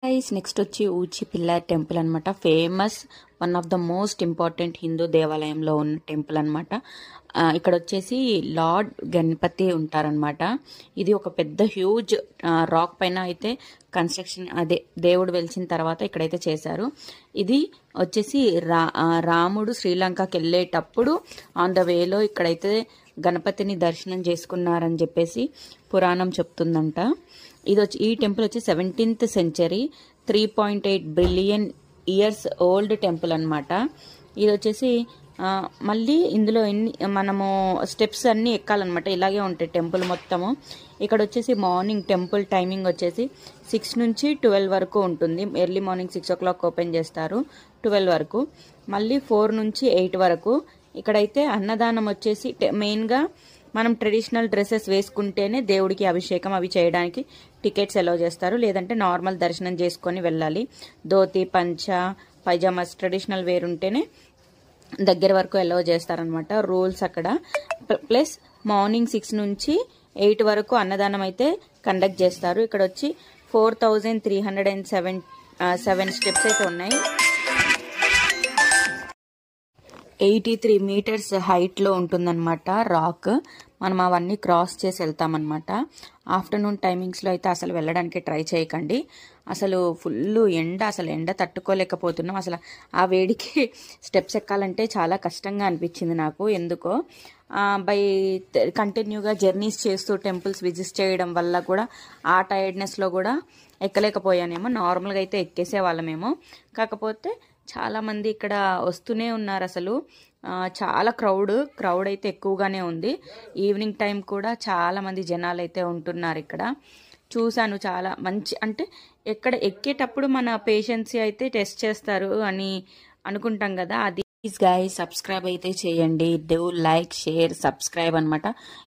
Guys next వచ్చి ఊచి pillar temple అనమాట. Famous one of the most important Hindu దేవాలయంలో ఉన్న టెంపుల్ అనమాట. ఇక్కడ వచ్చేసి లార్డ్ గణపతి ఉంటారనమాట. ఇది ఒక పెద్ద హ్యూజ్ రాక్ పైన అయితే కన్స్ట్రక్షన్, అదే దేవుడు వెలిసిన తర్వాత ఇక్కడైతే చేశారు. ఇది వచ్చేసి రాముడు శ్రీలంకకి వెళ్ళేటప్పుడు ఆన్ ద వేలో ఇక్కడైతే గణపతిని దర్శనం చేసుకున్నారని చెప్పేసి పురాణం చెప్తుందంట. ఈ టెంపుల్ వచ్చి 17th century 3.8 billion years old temple అనమాట. ఇది వచ్చేసి మళ్ళీ ఇందులో మనము స్టెప్స్ అన్నీ ఎక్కాలన్నమాట. ఇలాగే ఉంటాయి టెంపుల్ మొత్తము. ఇక్కడ వచ్చేసి మార్నింగ్ టెంపుల్ టైమింగ్ వచ్చేసి 6 నుంచి 12 వరకు ఉంటుంది. ఎర్లీ మార్నింగ్ 6 o'clock ఓపెన్ చేస్తారు, 12 వరకు. మళ్ళీ 4 నుంచి 8 వరకు. ఇక్కడైతే అన్నదానం వచ్చేసి మెయిన్గా మనం ట్రెడిషనల్ డ్రెస్సెస్ వేసుకుంటేనే దేవుడికి అభిషేకం అవి చేయడానికి టికెట్స్ అలౌ చేస్తారు, లేదంటే నార్మల్ దర్శనం చేసుకొని వెళ్ళాలి. ధోతి, పంచ, పైజామాస్ ట్రెడిషనల్ వేర్ ఉంటేనే దగ్గర వరకు అలౌ చేస్తారనమాట. రూల్స్ అక్కడ. ప్లస్ మార్నింగ్ 6 నుంచి 8 వరకు అన్నదానం అయితే కండక్ట్ చేస్తారు. ఇక్కడ వచ్చి 4307 స్టెప్స్ అయితే ఉన్నాయి. 83 meters హైట్లో ఉంటుందన్నమాట రాక్. మనం అవన్నీ క్రాస్ చేసి వెళ్తామన్నమాట. ఆఫ్టర్నూన్ టైమింగ్స్లో అయితే అసలు వెళ్ళడానికి ట్రై చేయకండి. అసలు ఫుల్ ఎండ, అసలు ఎండ తట్టుకోలేకపోతున్నాం. అసలు ఆ వేడికి స్టెప్స్ ఎక్కాలంటే చాలా కష్టంగా అనిపించింది నాకు ఎందుకో. కంటిన్యూగా జర్నీస్ చేస్తూ టెంపుల్స్ విజిట్ చేయడం వల్ల కూడా ఆ టైర్డ్నెస్లో కూడా ఎక్కలేకపోయానేమో. నార్మల్గా అయితే ఎక్కేసేవాళ్ళమేమో. కాకపోతే చాలామంది ఇక్కడ వస్తూనే ఉన్నారు. అసలు చాలా క్రౌడ్ అయితే ఎక్కువగానే ఉంది. ఈవినింగ్ టైం కూడా చాలామంది జనాలు అయితే ఉంటున్నారు ఇక్కడ. చూశాను చాలా మంచి, అంటే ఎక్కడ ఎక్కేటప్పుడు మన పేషెన్సీ అయితే టెస్ట్ చేస్తారు అని అనుకుంటాం కదా. అది ప్లీజ్ గైస్ సబ్స్క్రైబ్ అయితే చేయండి. డూ లైక్, షేర్, సబ్స్క్రైబ్ అనమాట.